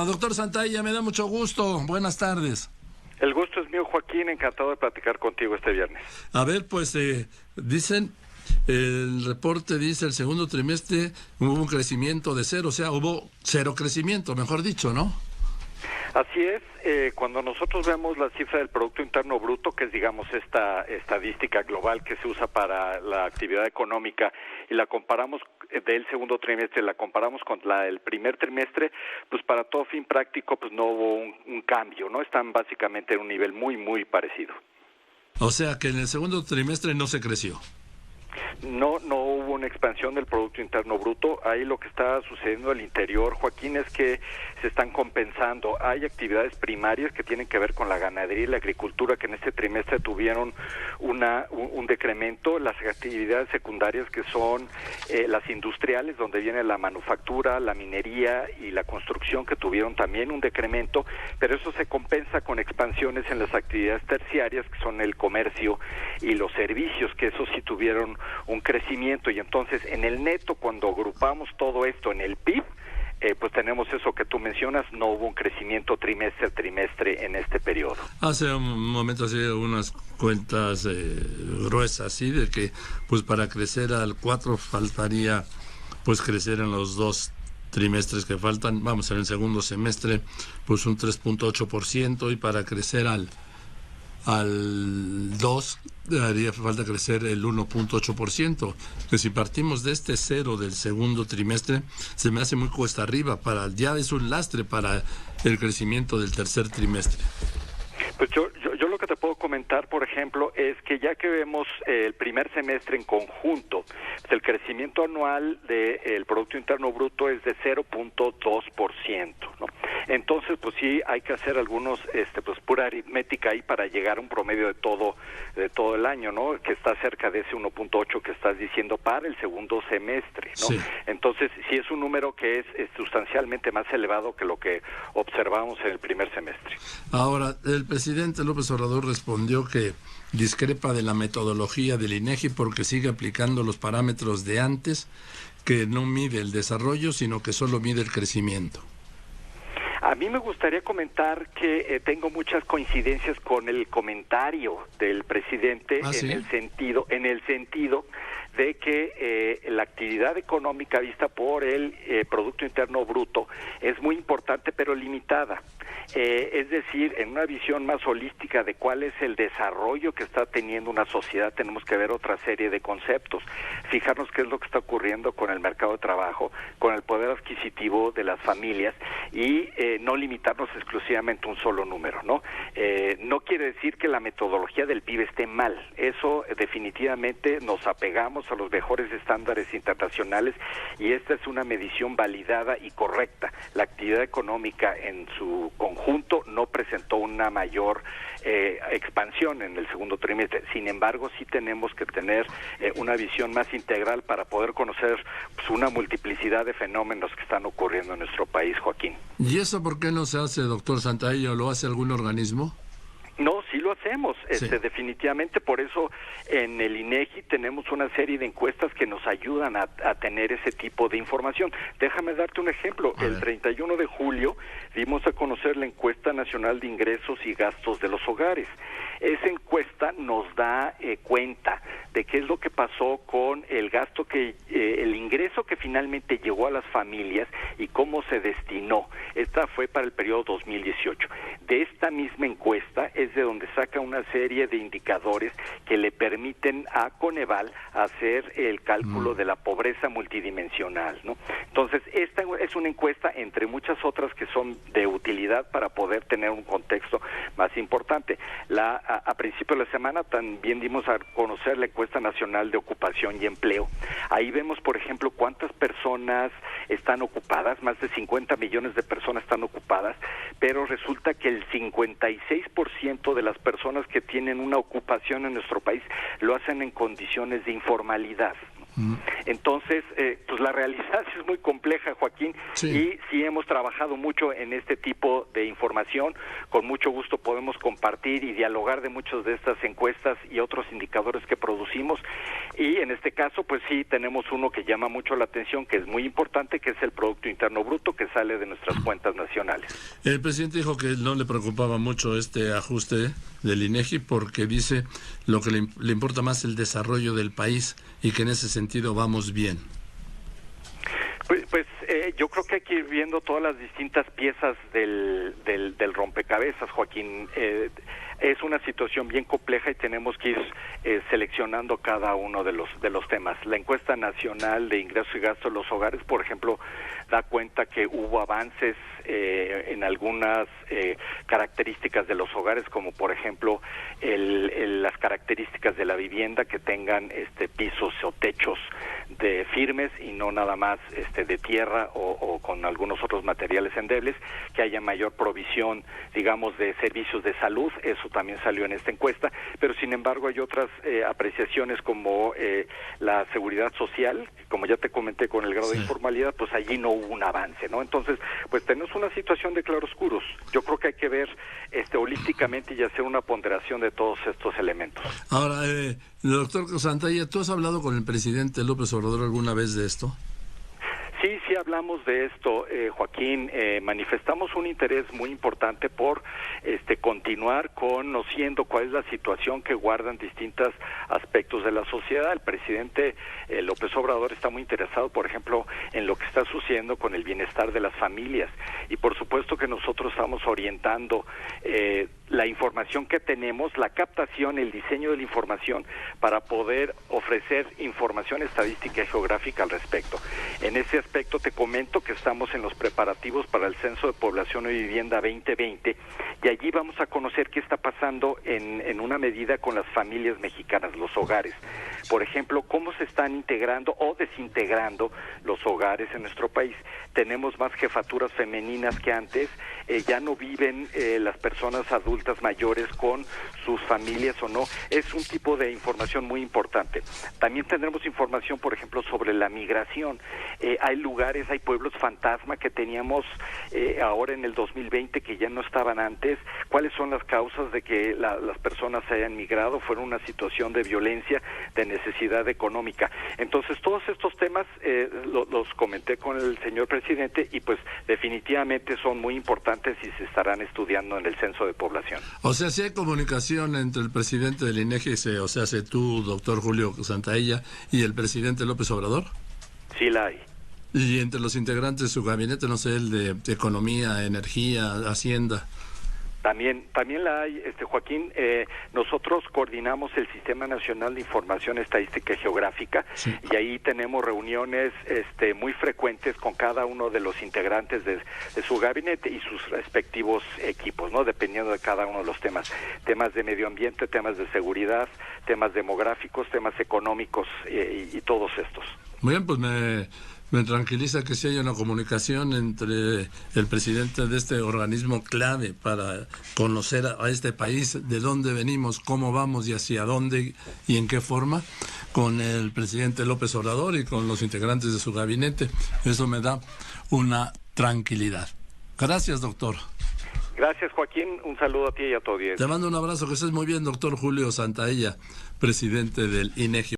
Doctor Santayana, me da mucho gusto. Buenas tardes. El gusto es mío, Joaquín. Encantado de platicar contigo este viernes. A ver, pues dicen, el reporte dice el segundo trimestre hubo un crecimiento de cero, o sea, hubo cero crecimiento, mejor dicho, ¿no? Así es. Cuando nosotros vemos la cifra del Producto Interno Bruto, que es, digamos, esta estadística global que se usa para la actividad económica, y la comparamos del segundo trimestre, la comparamos con la del primer trimestre, pues para todo fin práctico, pues no hubo un cambio, ¿no? Están básicamente en un nivel muy parecido. O sea que en el segundo trimestre no se creció. No hubo una expansión del Producto Interno Bruto. Ahí lo que está sucediendo al interior, Joaquín, es que se están compensando. Hay actividades primarias que tienen que ver con la ganadería y la agricultura que en este trimestre tuvieron un decremento. Las actividades secundarias que son las industriales, donde viene la manufactura, la minería y la construcción, que tuvieron también un decremento, pero eso se compensa con expansiones en las actividades terciarias, que son el comercio y los servicios, que eso sí tuvieron un crecimiento. Y entonces en el neto, cuando agrupamos todo esto en el PIB, pues tenemos eso que tú mencionas, no hubo un crecimiento trimestre a trimestre en este periodo. Hace un momento hacía unas cuentas gruesas, ¿sí? De que pues para crecer al 4 faltaría pues crecer en los dos trimestres que faltan, vamos, en el segundo semestre pues un 3.8%, y para crecer al 2 haría falta crecer el 1.8%. Que si partimos de este cero del segundo trimestre, se me hace muy cuesta arriba, ya es un lastre para el crecimiento del tercer trimestre. Pues yo lo que te puedo comentar, por ejemplo, es que ya que vemos el primer semestre en conjunto, pues el crecimiento anual del Producto Interno Bruto es de 0.2%, ¿no? Entonces, pues sí, hay que hacer algunos, pues pura aritmética ahí para llegar a un promedio de todo el año, ¿no? Que está cerca de ese 1.8 que estás diciendo para el segundo semestre, ¿no? Sí. Entonces, sí es un número que es sustancialmente más elevado que lo que observamos en el primer semestre. Ahora, el presidente López Obrador respondió que discrepa de la metodología del INEGI porque sigue aplicando los parámetros de antes, que no mide el desarrollo, sino que solo mide el crecimiento. A mí me gustaría comentar que tengo muchas coincidencias con el comentario del presidente. ¿Sí? en el sentido de que la actividad económica vista por el Producto Interno Bruto es muy importante, pero limitada. Es decir, en una visión más holística de cuál es el desarrollo que está teniendo una sociedad, tenemos que ver otra serie de conceptos. Fijarnos qué es lo que está ocurriendo con el mercado de trabajo, con el poder adquisitivo de las familias, y no limitarnos exclusivamente a un solo número, ¿no? No quiere decir que la metodología del PIB esté mal. Eso definitivamente nos apegamos a los mejores estándares internacionales, y esta es una medición validada y correcta. La actividad económica en su conjunto no presentó una mayor expansión en el segundo trimestre. Sin embargo, sí tenemos que tener una visión más integral para poder conocer pues, una multiplicidad de fenómenos que están ocurriendo en nuestro país, Joaquín. ¿Y eso por qué no se hace, doctor Santayana, o lo hace algún organismo? No, sí lo hacemos, Sí. Definitivamente. Por eso en el INEGI tenemos una serie de encuestas que nos ayudan a tener ese tipo de información. Déjame darte un ejemplo. El 31 de julio dimos a conocer la encuesta nacional de ingresos y gastos de los hogares. Esa encuesta nos da cuenta de qué es lo que pasó con el gasto el ingreso que finalmente llegó a las familias y cómo se destinó. Esta fue para el periodo 2018. De esta misma encuesta es de donde saca una serie de indicadores que le permiten a Coneval hacer el cálculo de la pobreza multidimensional, ¿no? Entonces, esta es una encuesta entre muchas otras que son de utilidad para poder tener un contexto más importante. A principio de la semana también dimos a conocer la encuesta nacional de ocupación y empleo. Ahí vemos, por ejemplo, cuántas personas están ocupadas. Más de 50 millones de personas están ocupadas, pero resulta que el 56% de las personas que tienen una ocupación en nuestro país lo hacen en condiciones de informalidad. Entonces, pues la realidad es muy compleja, Joaquín, sí. Y sí hemos trabajado mucho en este tipo de información. Con mucho gusto podemos compartir y dialogar de muchas de estas encuestas y otros indicadores que producimos. Y en este caso, pues sí, tenemos uno que llama mucho la atención, que es muy importante, que es el Producto Interno Bruto, que sale de nuestras cuentas nacionales. El presidente dijo que no le preocupaba mucho este ajuste del INEGI porque dice lo que le importa más el desarrollo del país y que en ese sentido vamos bien. Yo creo que hay que ir viendo todas las distintas piezas del rompecabezas, Joaquín. Es una situación bien compleja y tenemos que ir seleccionando cada uno de los temas. La encuesta nacional de ingresos y gastos de los hogares, por ejemplo, da cuenta que hubo avances en algunas características de los hogares, como por ejemplo las características de la vivienda, que tengan pisos o techos de firmes y no nada más de tierra o con algunos otros materiales endebles, que haya mayor provisión, digamos, de servicios de salud. Eso también salió en esta encuesta, pero sin embargo hay otras apreciaciones como la seguridad social, como ya te comenté con el grado de informalidad, pues allí no hubo un avance, ¿no? Entonces, pues tenemos una situación de claroscuros. Yo creo que hay que ver holísticamente y hacer una ponderación de todos estos elementos. Ahora, doctor Santayana, ¿tú has hablado con el presidente López Obrador alguna vez de esto? Sí hablamos de esto, Joaquín. Manifestamos un interés muy importante por continuar conociendo cuál es la situación que guardan distintos aspectos de la sociedad. El presidente López Obrador está muy interesado, por ejemplo, en lo que está sucediendo con el bienestar de las familias, y por supuesto que nosotros estamos orientando la información que tenemos, la captación, el diseño de la información, para poder ofrecer información estadística y geográfica al respecto. En ese aspecto te comento que estamos en los preparativos para el Censo de Población y Vivienda 2020, y allí vamos a conocer qué está pasando en una medida con las familias mexicanas, los hogares. Por ejemplo, cómo se están integrando o desintegrando los hogares en nuestro país. Tenemos más jefaturas femeninas que antes, ya no viven las personas adultas mayores con sus familias o no. Es un tipo de información muy importante. También tendremos información, por ejemplo, sobre la migración. Hay lugares, hay pueblos fantasma que teníamos ahora en el 2020 que ya no estaban antes. ¿Cuáles son las causas de que las personas se hayan migrado? Fueron una situación de violencia, de necesidad económica. Entonces, todos estos temas los comenté con el señor presidente, y pues definitivamente son muy importantes y se estarán estudiando en el Censo de Población. O sea, si hay comunicación entre el presidente del INEGI, o sea, tú, doctor Julio Santayana, y el presidente López Obrador. Sí la hay. Y entre los integrantes de su gabinete, no sé, el de Economía, Energía, Hacienda. También la hay, Joaquín. Nosotros coordinamos el Sistema Nacional de Información Estadística y Geográfica, sí, y ahí tenemos reuniones muy frecuentes con cada uno de los integrantes de su gabinete y sus respectivos equipos, ¿no? Dependiendo de cada uno de los temas de medio ambiente, temas de seguridad, temas demográficos, temas económicos y todos estos. Muy bien, pues me tranquiliza que sí haya una comunicación entre el presidente de este organismo clave para conocer a este país, de dónde venimos, cómo vamos y hacia dónde y en qué forma, con el presidente López Obrador y con los integrantes de su gabinete. Eso me da una tranquilidad. Gracias, doctor. Gracias, Joaquín. Un saludo a ti y a tu audiencia. Te mando un abrazo, que estés muy bien, doctor Julio Santayana, presidente del INEGI.